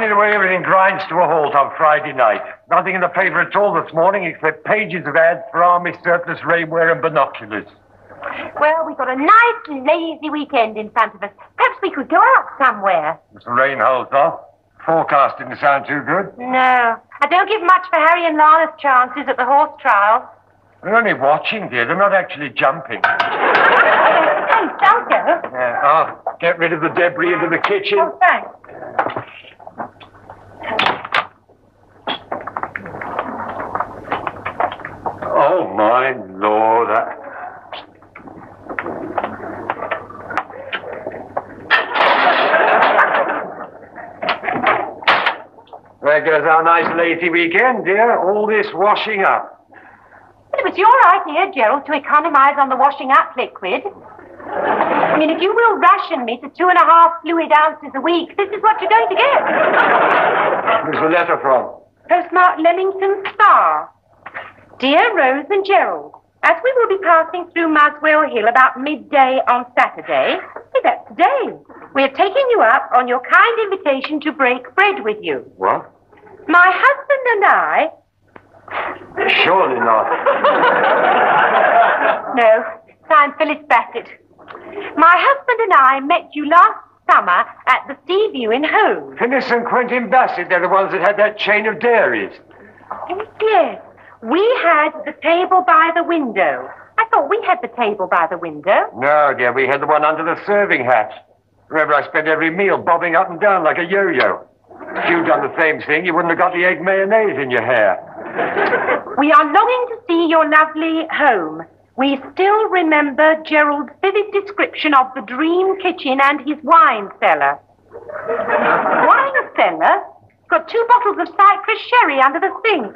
Funny the way everything grinds to a halt on Friday night. Nothing in the paper at all this morning except pages of ads for army surplus rainwear and binoculars. Well, we've got a nice, lazy weekend in front of us. Perhaps we could go out somewhere. If the rain holds off. Forecast didn't sound too good. No. I don't give much for Harry and Lana's chances at the horse trial. They're only watching, dear. They're not actually jumping. Hey, don't go. I'll get rid of the debris into the kitchen. Oh, thanks. Oh, my Lord. There goes our nice lazy weekend, dear. All this washing up. But it was your idea, Gerald, to economize on the washing up liquid. I mean, if you will ration me to 2.5 fluid ounces a week, this is what you're going to get. Where's the letter from? Postmarked Leamington Spa. Dear Rose and Gerald, as we will be passing through Muswell Hill about midday on Saturday, that's today, we're taking you up on your kind invitation to break bread with you. What? My husband and I... Surely not. No, signed Phyllis Bassett. My husband and I met you last summer at the Sea View in Hove. Phyllis and Quentin Bassett, they're the ones that had that chain of dairies. Yes. We had the table by the window. I thought we had the table by the window. No, dear, we had the one under the serving hatch. Remember, I spent every meal bobbing up and down like a yo-yo. If you'd done the same thing, you wouldn't have got the egg mayonnaise in your hair. We are longing to see your lovely home. We still remember Gerald's vivid description of the dream kitchen and his wine cellar. Wine cellar? Got 2 bottles of Cyprus sherry under the sink.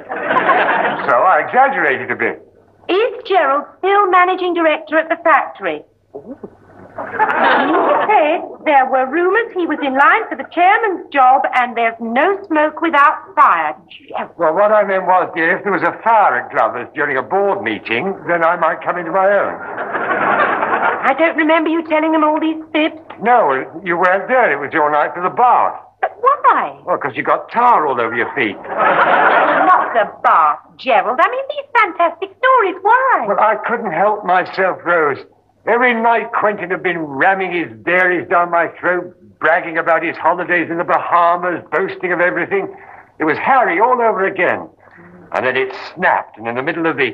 So I exaggerated a bit. Is Gerald still managing director at the factory? He said there were rumors he was in line for the chairman's job and there's no smoke without fire. Well, what I meant was, dear, if there was a fire at Glover's during a board meeting, then I might come into my own. I don't remember you telling him all these fibs. No, you weren't there. It was your night for the bath. But why? Well, because you got tar all over your feet. Not the bath, Gerald. I mean, these fantastic stories. Why? Well, I couldn't help myself, Rose. Every night Quentin had been ramming his dairies down my throat, bragging about his holidays in the Bahamas, boasting of everything. It was Harry all over again. And then it snapped, and in the middle of the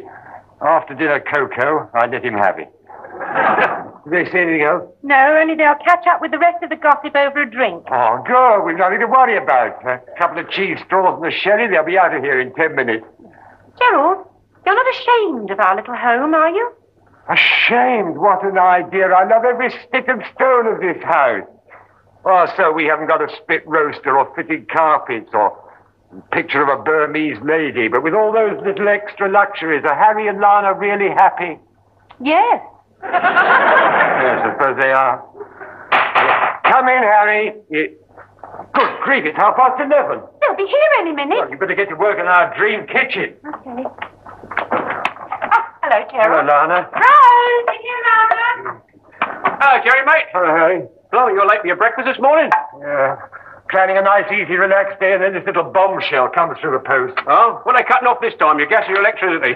after-dinner cocoa, I let him have it. Did they say anything else? No, only they'll catch up with the rest of the gossip over a drink. Oh, good. We've nothing to worry about. A couple of cheese straws and a sherry, they'll be out of here in 10 minutes. Gerald, you're not ashamed of our little home, are you? Ashamed? What an idea. I love every stick and stone of this house. Oh, so we haven't got a spit roaster or fitted carpets or a picture of a Burmese lady, but with all those little extra luxuries, are Harry and Lana really happy? Yes. Yes, I suppose they are. Come in, Harry. Good grief, it's 11:30. They'll be here any minute. Well, you better get to work in our dream kitchen. Okay. Hello, Gerald. Hello, Lana. Rose! Here, Lana. Hello, Jerry, mate. Hello, Harry. Hello, you're late for your breakfast this morning? Yeah. Planning a nice, easy, relaxed day, and then this little bombshell comes through the post. Oh? What are they cutting off this time? Your gas or your electricity?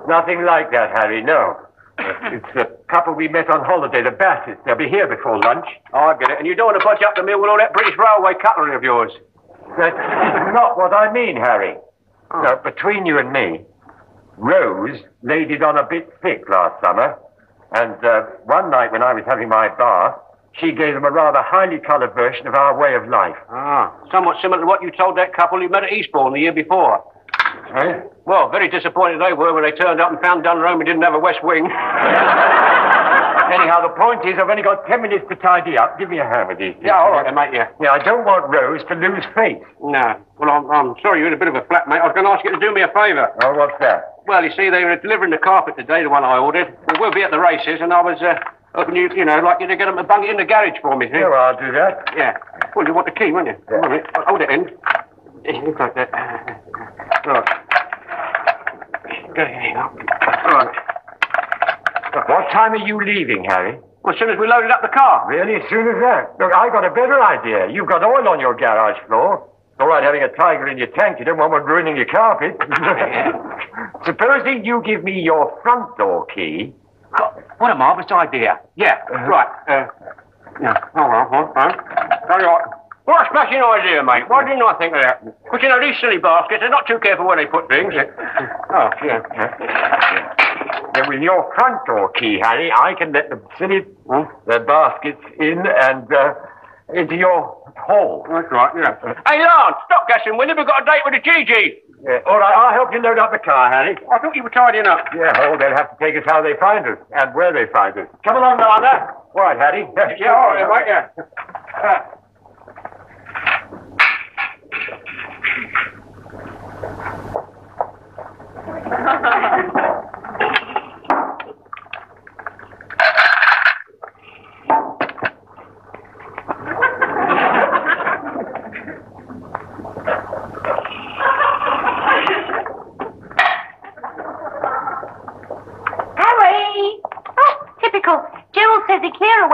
Nothing like that, Harry, no. It's the couple we met on holiday, the Bassets. They'll be here before lunch. Oh, I get it. And you don't want to budge up the mill with all that British Railway cutlery of yours? That is not what I mean, Harry. Oh. Now, between you and me, Rose laid it on a bit thick last summer, and one night when I was having my bath, she gave them a rather highly coloured version of our way of life. Ah, somewhat similar to what you told that couple you met at Eastbourne the year before. Eh? Well, very disappointed they were when they turned up and found Dunrome didn't have a west wing. Anyhow, the point is, I've only got 10 minutes to tidy up. Give me a hand with these. Yeah, all right, then, mate, yeah. Yeah, I don't want Rose to lose face. No. Well, I'm sorry you're in a bit of a flat, mate. I was going to ask you to do me a favour. Oh, what's that? Well, you see, they were delivering the carpet today, the one I ordered. We'll be at the races, and I was hoping like you to get them to bung it in the garage for me. See? Oh, I'll do that. Yeah. Well, you want the key, won't you? Yeah. Come on, mate. Hold it in. Look like that. Right. There you go. Right. What time are you leaving, Harry? Well, as soon as we loaded up the car. Really, as soon as that? Look, I got a better idea. You've got oil on your garage floor. It's all right having a tiger in your tank. You don't want one ruining your carpet. Supposing you give me your front door key. What a marvellous idea. Yeah, right. Yeah, hold on. Tell you what a smashing idea, mate. Why didn't I think of that? But you know, these silly baskets, they're not too careful where they put things. Oh, yeah. Then with your front door key, Harry, I can let the baskets in and into your hall. That's right, yeah. Hey, Lance, stop gassing, will you? We've got a date with the Gigi. Yeah, all right, I'll help you load up the car, Harry. I thought you were tidying up. Yeah, oh, they'll have to take us how they find us and where they find us. Come along, Lana. All right, Harry. Yeah, all right, mate, yeah.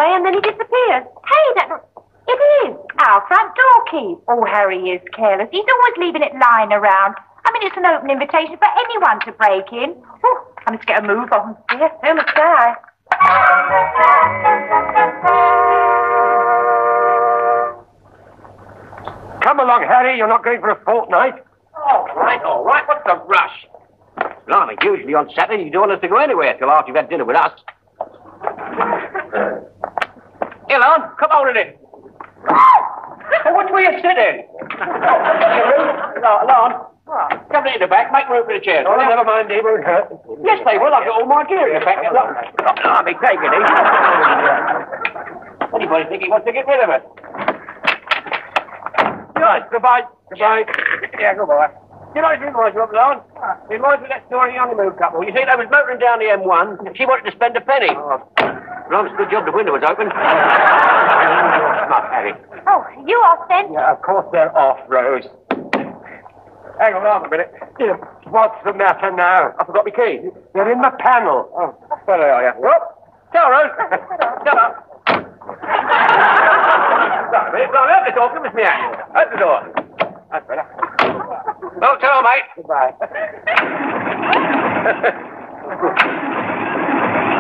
And then he disappears. Hey, it is our front door key. Oh, Harry is careless. He's always leaving it lying around. I mean, it's an open invitation for anyone to break in. Oh, I must get a move on. Yes, so must I. Come along, Harry. You're not going for a fortnight. All right. What's the rush? Blimey, usually on Saturday you don't want us to go anywhere till after you've had dinner with us. Here, Lon, come on in it. Which way you sitting? Lon, come in the back, make room for the chairs. Oh, never mind, they won't hurt. Yes, they will. I've got all my gear in the back. I'll be taking it. Anybody think he wants to get rid of it? Right, goodbye. Goodbye. Yeah, goodbye. You know what it reminds me of, Lon? It reminds me of that story of the honeymoon couple. You see, they was motoring down the M1, and she wanted to spend a penny. Oh. Well, it's a good job the window was open. Come on, Harry. Oh, you off then? Yeah, of course they're off, Rose. Hang on a minute. Yeah, what's the matter now? I forgot my keys. They're in the panel. Oh, where they are, yeah. Well, tell Rose. Shut up. Sorry, open the door. Give us me hand. Open the door. That's better. Well, tell her, mate. Goodbye.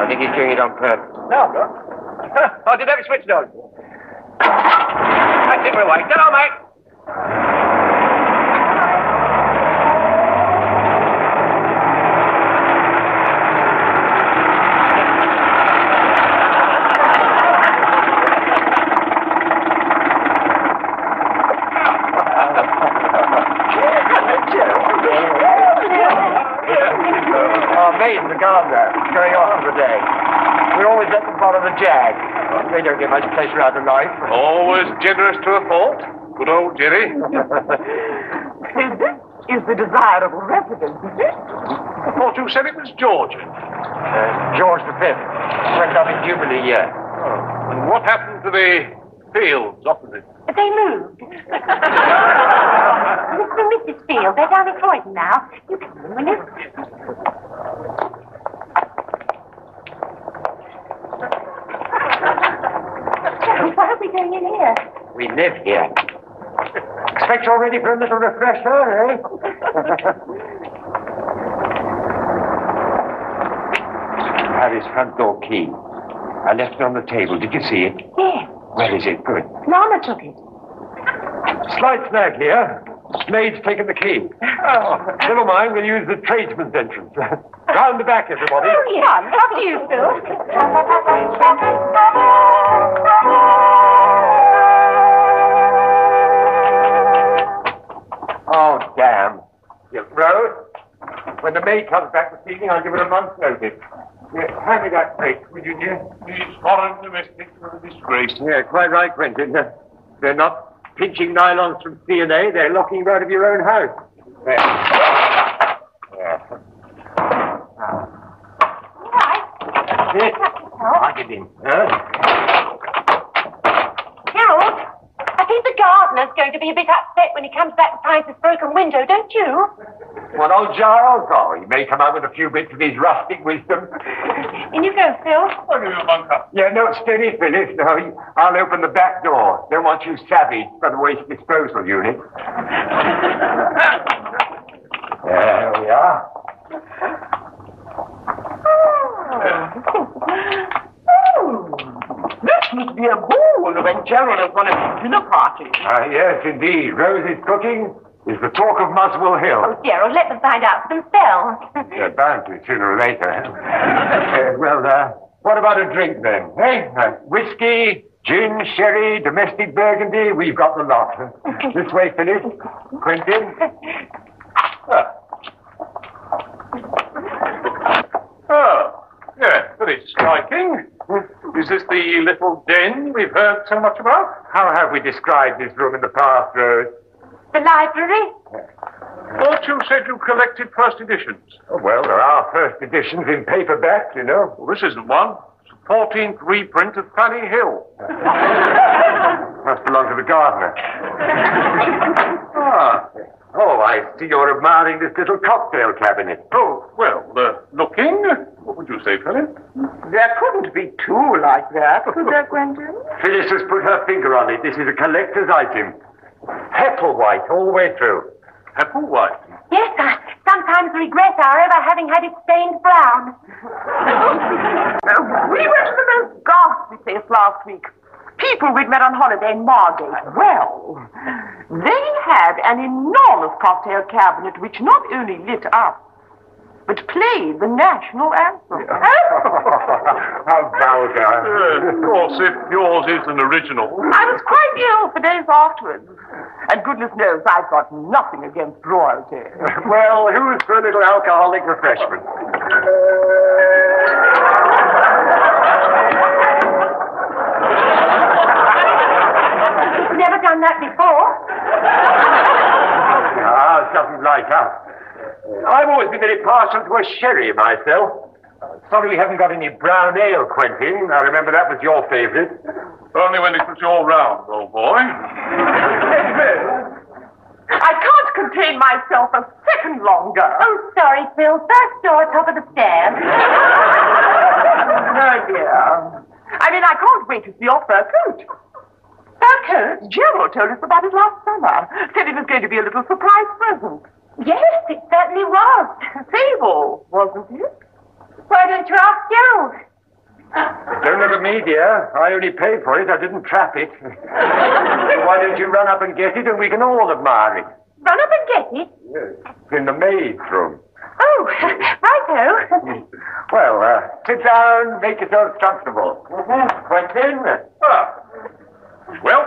I think he's doing it on purpose. No, I'm not. I did have it switched on. That's it, we're away. Get on, mate. Our maid in the gardener going off for the day. We're always at the bottom of the jag. They don't get much pleasure out of life. Always generous to a fault. Good old Jerry. This is the desirable residence, is it? I thought you said it was Georgian. George V. Went up in Jubilee year. Oh. And what happened to the fields opposite? They moved. Mr. and Mrs. Field, they're down in Croydon now. You come in, will you? Why are we going in here? We live here. Expect you're ready for a little refresher, eh? Harry's front door key. I left it on the table. Did you see it? Yes. Where is it? Good. Lana took it. Slight snag here. Maid's taken the key. Oh, never mind. We'll use the tradesman's entrance. Round the back, everybody. Oh, yeah. After you, Phil. Oh, damn. Yeah, Rose, when the maid comes back this evening, I'll give her a month's notice. Yeah, hand me that plate, would you, dear? These foreign domestics are a disgrace. Yeah, quite right, Quentin. They're not pinching nylons from C&A. They're locking you out of your own house. There. Yeah. Right. I'll get in. Huh? Harold, I think the gardener's going to be a bit upset when he comes back and finds this broken window, don't you? What, old Giles? Oh, he may come out with a few bits of his rustic wisdom. In you go, Phil. I'll give you a bunker. Yeah, no, steady, Phyllis. No, I'll open the back door. Don't want you savaged by the waste disposal unit. There we are. This must be a ball when Gerald has won a dinner party. Yes, indeed. Rose's cooking is the talk of Muswell Hill. Oh, Gerald, let them find out for themselves. They're bound to sooner or later. What about a drink then? Whiskey, gin, sherry, domestic burgundy, we've got the lot. This way, Phyllis. Quentin. Oh, yes, very striking. Is this the little den we've heard so much about? How have we described this room in the past, Rose? The library? Thought you said you collected first editions. Oh, well, there are first editions in paperback, you know. Well, this isn't one. It's the 14th reprint of Fanny Hill. Must belong to the gardener. Oh, I see you're admiring this little cocktail cabinet. Oh, well, looking. What would you say, Philip? There couldn't be two like that, could there, Quentin? Phyllis has put her finger on it. This is a collector's item. Hepplewhite all the way through. Hepplewhite? Yes, I sometimes regret our ever having had it stained brown. We went to the most ghastly place last week. People we'd met on holiday in Margate. Well, they had an enormous cocktail cabinet which not only lit up, but played the national anthem. How vulgar. Of course, if yours is an original. I was quite ill for days afterwards. And goodness knows I've got nothing against royalty. Well, who's for a little alcoholic refreshment? Never done that before. Doesn't like us. I've always been very partial to a sherry myself. Sorry we haven't got any brown ale, Quentin. I remember that was your favourite. Only when it was your round, old boy. I can't contain myself a second longer. Oh, sorry, Phil. First door, top of the stairs. Oh, dear. I mean, I can't wait to see your fur coat. Fur coat? Gerald told us about it last summer. Said it was going to be a little surprise present. Yes, it certainly was. Fable, wasn't it? Why don't you ask Gerald? Don't look at me, dear. I only paid for it. I didn't trap it. Why don't you run up and get it and we can all admire it? Run up and get it? Yes. In the maid's room. Oh, righto. Well, sit down, make yourselves comfortable. Quentin? Well,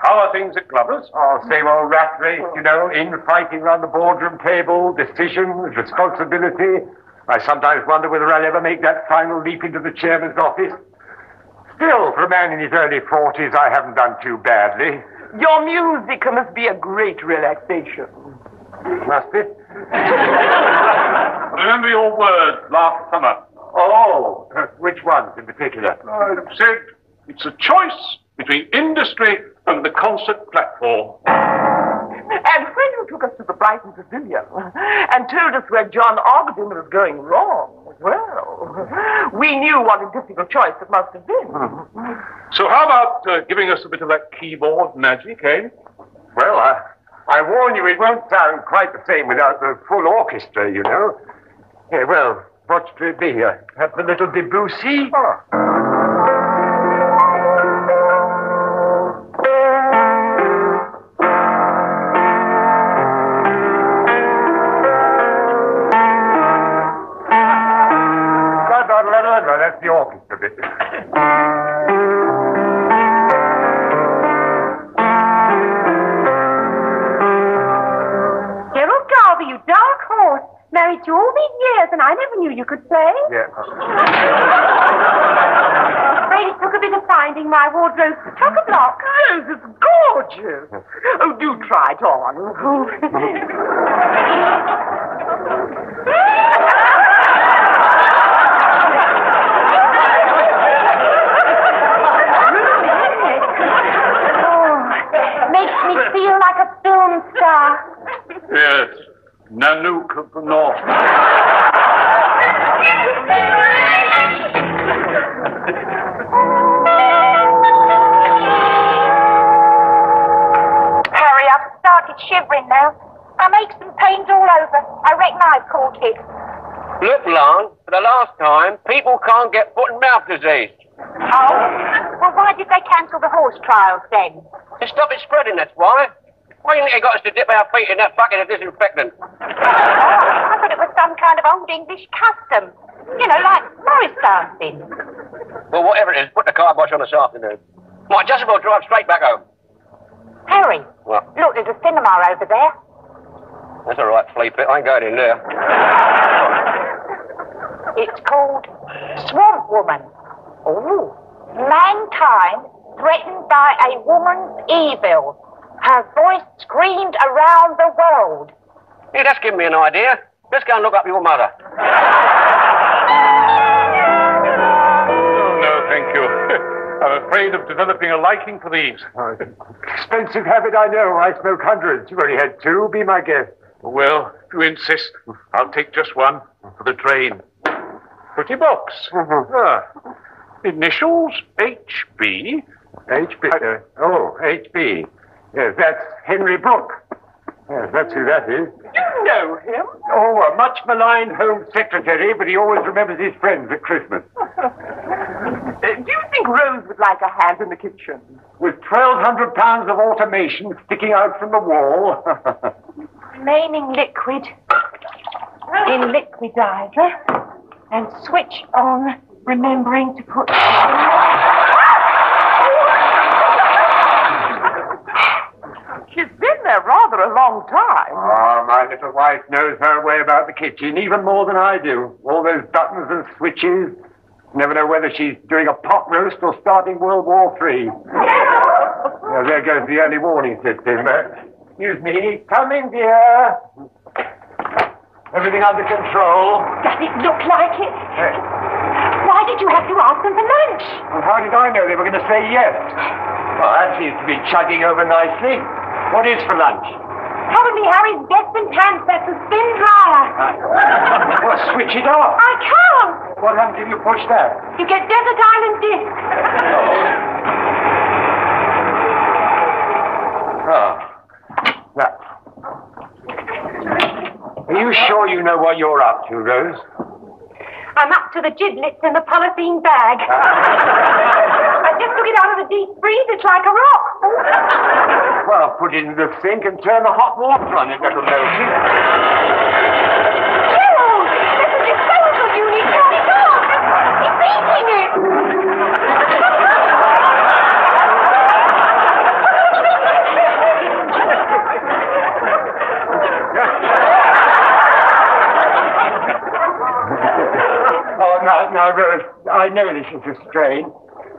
how are things at Glover's? Oh, same old rat race, you know, infighting round the boardroom table, decisions, responsibility. I sometimes wonder whether I'll ever make that final leap into the chairman's office. Still, for a man in his early 40s, I haven't done too badly. Your music must be a great relaxation. Must it? Remember your words last summer. Oh, which ones in particular? I said it's a choice between industry and the concert platform. And when you took us to the Brighton Pavilion and told us where John Ogden was going wrong, well, we knew what a difficult choice it must have been. So how about giving us a bit of that keyboard magic, eh? Well, I warn you, it won't sound quite the same without the full orchestra, you know. Yeah, well, what should it be? Have the little Debussy? Oh. That's the orchestra bit. Gerald Garvey, you dark horse. Married you all these years, and I never knew you could play. Yeah. Afraid it took a bit of finding my wardrobe chock-a-block. Yes, it's gorgeous. Oh, do try it on. Makes me feel like a film star. Yes, Nanook of Harry, I've started shivering now. My aches and pains all over. I reckon I've caught it. Look, Lon, for the last time, people can't get foot and mouth disease. Oh? Well, why did they cancel the horse trials then? To stop it spreading, that's why. Why do you think they got us to dip our feet in that bucket of disinfectant? I thought it was some kind of old English custom. You know, like Morris dancing. Well, whatever it is, put the car wash on this afternoon. Might just as well drive straight back home. Harry. What? Look, there's a cinema over there. That's all right, flea pit. I ain't going in there. It's called Swamp Woman. Oh. Mankind threatened by a woman's evil. Her voice screamed around the world. Yeah, that's giving me an idea. Let's go and look up your mother. Oh, no, thank you. I'm afraid of developing a liking for these. Expensive habit, I know. I smoke hundreds. You've only had two. Be my guest. Well, if you insist, I'll take just one for the train. Pretty box. Initials HB. HB. HB. Yes, that's Henry Brooke. Yes, that's who that is. You know him? Oh, a much maligned Home Secretary, but he always remembers his friends at Christmas. Do you think Rose would like a hand in the kitchen? With 1,200 pounds of automation sticking out from the wall. Remaining liquid in liquidizer and switch on, remembering to put... She's been there rather a long time. Oh, my little wife knows her way about the kitchen, even more than I do. All those buttons and switches. Never know whether she's doing a pot roast or starting World War III. Now, there goes the early warning system. Excuse me. Coming, dear. Everything under control. Does it look like it? Why did you have to ask them for lunch? Well, how did I know they were going to say yes? Well, that seems to be chugging over nicely. What is for lunch? Probably Harry's vest and pants. That's a spin dryer. Well, switch it off. I can't. What happens if you push that? You get Desert Island Disc. Oh. Now, are you sure you know what you're up to, Rose? I'm up to the giblets in the polythene bag. I just took it out of the deep freeze. It's like a rock. Well, put it in the sink and turn the hot water on it. That'll melt it. Gerald! This is disposal unit. Turn it off. It's eating it. Oh, now, Rose, I know this is a strain,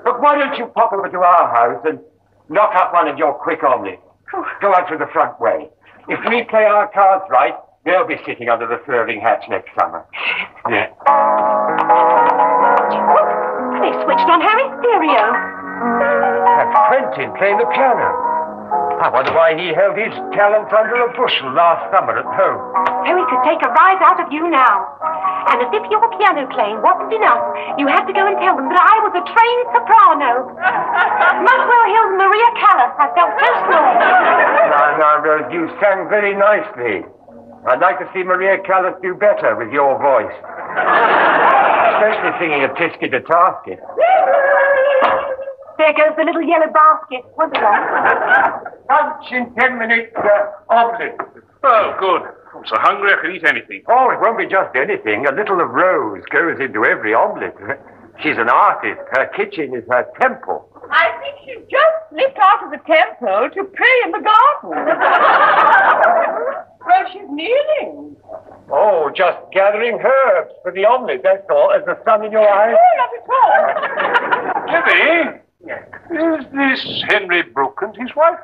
but why don't you pop over to our house and knock up one of your quick omelets? Go out through the front way. If we play our cards right, they'll be sitting under the serving hatch next summer. Yeah. They switched on Harry's stereo. That's Quentin playing the piano. I wonder why he held his talents under a bushel last summer at home. Harry could take a rise out of you now. And as if your piano playing wasn't enough, you had to go and tell them that I was a trained soprano. Muswell Hill's Maria Callas. I felt so small. Now, Rose, you sang very nicely. I'd like to see Maria Callas do better with your voice. Especially singing a tisket a tasket. There goes the little yellow basket. Wasn't that? Lunch in 10 minutes, omelette. Oh, good. I'm so hungry I can eat anything. Oh, it won't be just anything. A little of Rose goes into every omelette. She's an artist. Her kitchen is her temple. I think she just slipped out of the temple to pray in the garden. Well, she's kneeling. Oh, just gathering herbs for the omelette, that's all. As the sun in your eyes. Oh, not at all. Libby, is this Henry Brooke and his wife?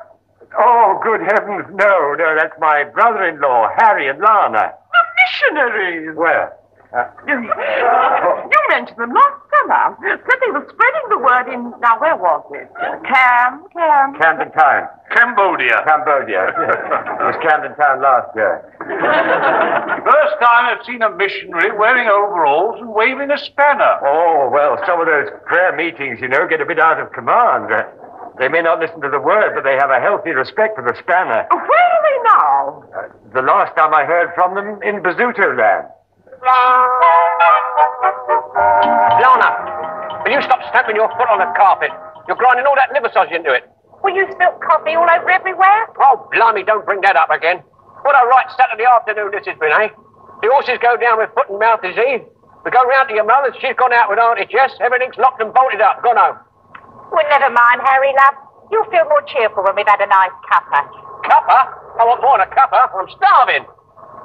Oh, good heavens, no, that's my brother-in-law, Harry and Lana. The missionaries. Well, You mentioned them last summer. Said they were spreading the word in, now where was it? Camden Town. Cambodia. It was Camden Town last year. First time I've seen a missionary wearing overalls and waving a spanner. Oh, well, some of those prayer meetings, get a bit out of command. They may not listen to the word, but they have a healthy respect for the spanner. Where are they now? The last time I heard from them, in Basuto land. Lana, will you stop stamping your foot on the carpet? You're grinding all that liver sausage into it. Well, you spilt coffee all over everywhere. Oh, blimey, don't bring that up again. What a right Saturday afternoon this has been, eh? The horses go down with foot and mouth disease. We go round to your mother's. She's gone out with Auntie Jess. Everything's locked and bolted up. Gone home. Well, never mind, Harry, love. You'll feel more cheerful when we've had a nice cuppa. Cuppa? I want more than a cuppa. I'm starving.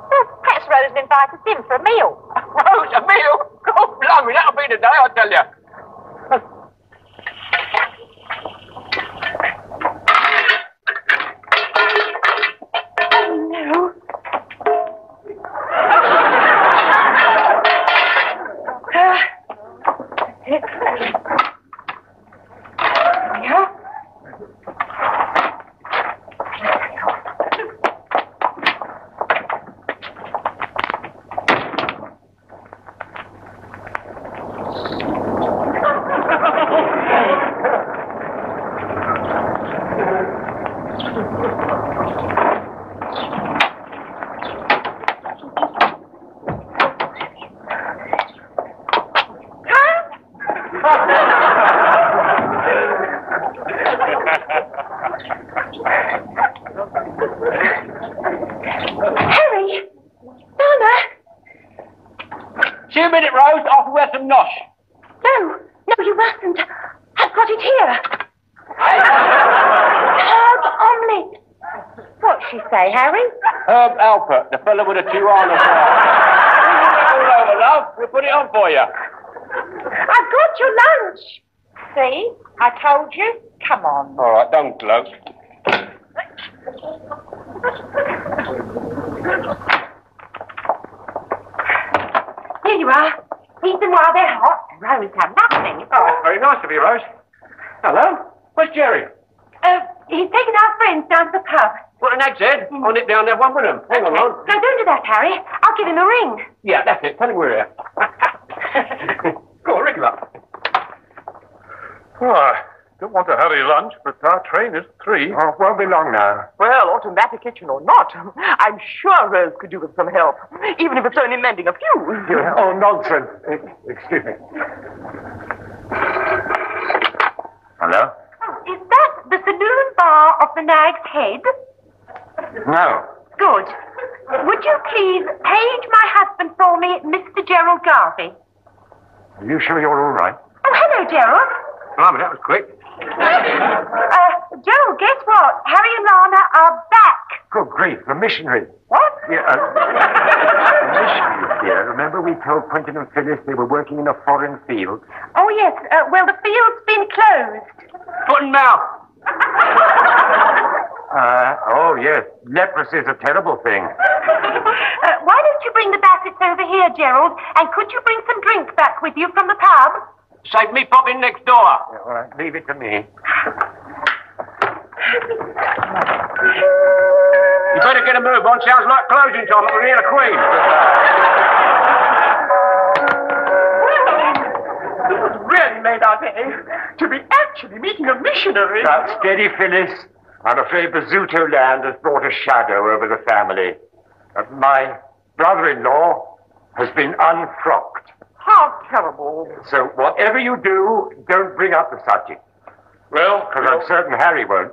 Well, perhaps Rose will invite us in for a meal. Rose, a meal? Oh, blimey, that'll be the day, I tell you. No. Yeah. Harry! Donna! See a minute, Rose. I'll wear some nosh. No, you mustn't. I've got it here. Herb omelette. What'd she say, Harry? Herb Alpert, the fellow with the Tijuana. All over, love. We'll put it on for you. I've got your lunch. See? I told you. Come on. All right, don't gloat. Here you are. Eat them while they're hot. Rose have nothing. Oh, that's very nice of you, Rose. Hello? Where's Jerry? He's taken our friends down to the pub. What an egg's head. I'll nip down there one with him. Hang on, Ron. No, don't do that, Harry. I'll give him a ring. Yeah, that's it. Tell him we're here. Go on, ring him up. Oh, I don't want to hurry lunch, but our train is at 3. Oh, it won't be long now. Well, automatic kitchen or not, I'm sure Rose could do with some help, even if it's only mending a fuse. Oh, nonsense. Excuse me. Hello? Is that the saloon bar of the Nag's Head? No. Good. Would you please page my husband for me, Mr. Gerald Garvey? Are you sure you're all right? Oh, hello, Gerald. Blimey, that was quick. Gerald, guess what? Harry and Lana are back. Good grief, the missionary. What? Yeah, the missionaries, dear. Remember we told Quentin and Phyllis they were working in a foreign field? Oh, yes. Well, the field's been closed. Foot and mouth. Oh, yes. Leprosy's a terrible thing. Why don't you bring the baskets over here, Gerald? And could you bring some drink back with you from the pub? Save me popping next door. Yeah, all right, leave it to me. You better get a move on. Sounds like closing time at the Real Queen. This has really made our day to be actually meeting a missionary. Now, steady, Phyllis. I'm afraid Basuto land has brought a shadow over the family. My brother-in-law has been unfrocked. How terrible. So whatever you do, don't bring up the subject. Well, Because I'm certain Harry won't.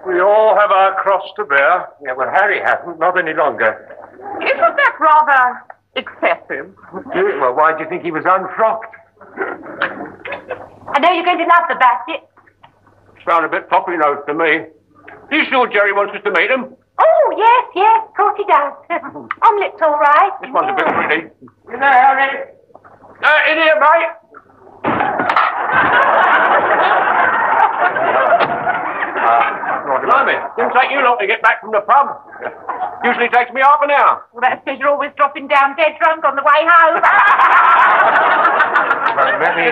we all have our cross to bear. Yeah, well, Harry hasn't, not any longer. Isn't that rather excessive? Well, why do you think he was unfrocked? I know you're going to love the basket. Sound a bit poppy-nosed to me. You sure Jerry wants us to meet him? Oh, yes, of course he does. Omelette's all right. This one's a bit pretty. You know, Harry? In here, mate. Blimey, didn't take you long to get back from the pub. Usually takes me half an hour. Well, that's because you're always dropping down dead drunk on the way home. Well, let me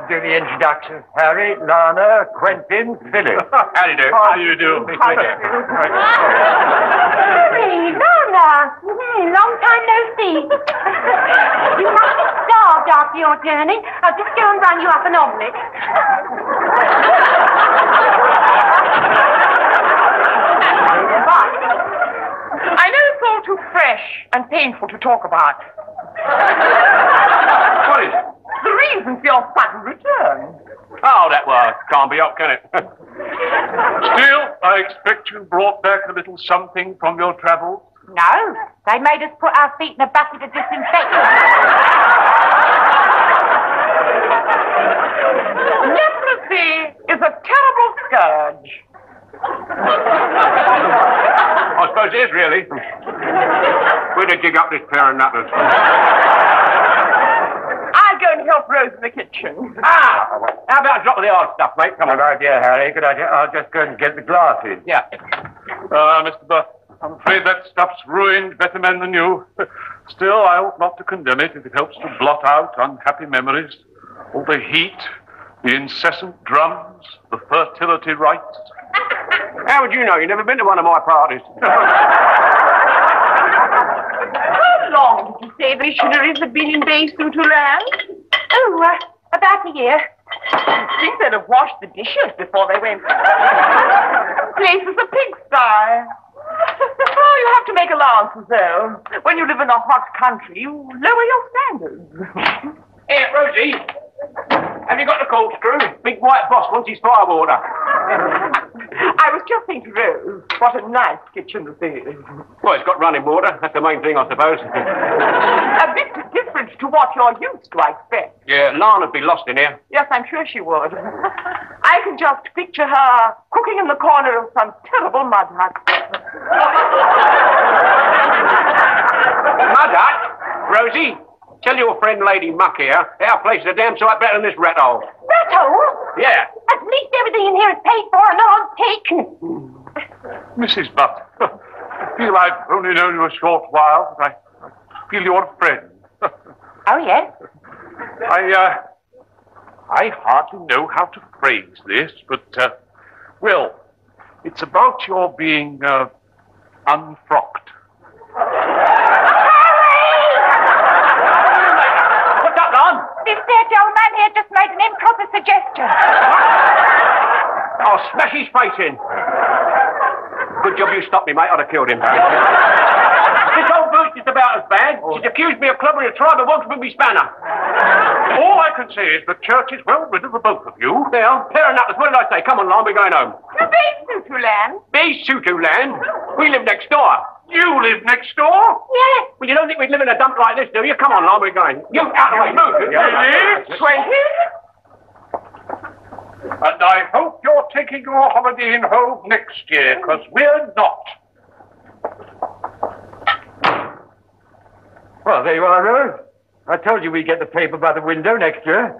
do the introductions. Harry, Lana, Quentin, Philip. How do you do? How do you do? Harry, Lana. Long time no see. You must be starved after your journey. I'll just go and run you up an omelette. I know it's all too fresh and painful to talk about. What is it? The reason for your sudden return. Oh, that can't be helped, can it? Still, I expect you brought back a little something from your travels. No, they made us put our feet in a bucket of disinfectant. Leprosy is a terrible scourge. I suppose it is, really. Where'd they dig up this pair of nutters? I'll go and help Rose in the kitchen. Ah! How about a drop of the hard stuff, mate? Come on. Good idea, Harry. Good idea. I'll just go and get the glasses. Yeah. Mr. Buff, I'm afraid that stuff's ruined better men than you. Still, I ought not to condemn it if it helps to blot out unhappy memories. All the heat, the incessant drums, the fertility rites. How would you know? You've never been to one of my parties. How long did you say the missionaries had been in base through to land? Oh, about a year. I think they'd have washed the dishes before they went. Place is a pigsty. Oh, you have to make allowances, though. When you live in a hot country, you lower your standards. Hey, Rosie. Have you got the corkscrew? Big white boss wants his firewater. I was just thinking, Rose, what a nice kitchen this is. Well, it's got running water. That's the main thing, I suppose. A bit different to what you're used to, I expect. Yeah, Lana'd be lost in here. Yes, I'm sure she would. I can just picture her cooking in the corner of some terrible mud hut. Mud hut? Rosie, tell your friend Lady Muck here, our place is a damn sight better than this rat hole. Rat hole? Yeah. At least everything in here is paid for and not taken. Mrs. Butt, I feel I've only known you a short while, but I feel you're a friend. Oh, yes? I hardly know how to phrase this, but, well, it's about your being, unfrocked. What's up, Lon? This dirty old man here just made an improper suggestion. I'll smash his face in. Good job you stopped me, mate. I'd have killed him. This old bitch is about as bad. She's accused me of clobbering a tribe of wogs with me spanner. All I can say is the church is well rid of the both of you. Now, fair enough. What did I say? Come on, Lon, we're going home. To base Sutuland. Be Sutu land. We live next door. You live next door? Yes. Well, you don't think we'd live in a dump like this, do you? Come on, Lon, we're going. You out of the way. Move. Yes. 20? And I hope you're taking your holiday in home next year, because we're not. Well, there you are, Rose. I told you we'd get the paper by the window next year.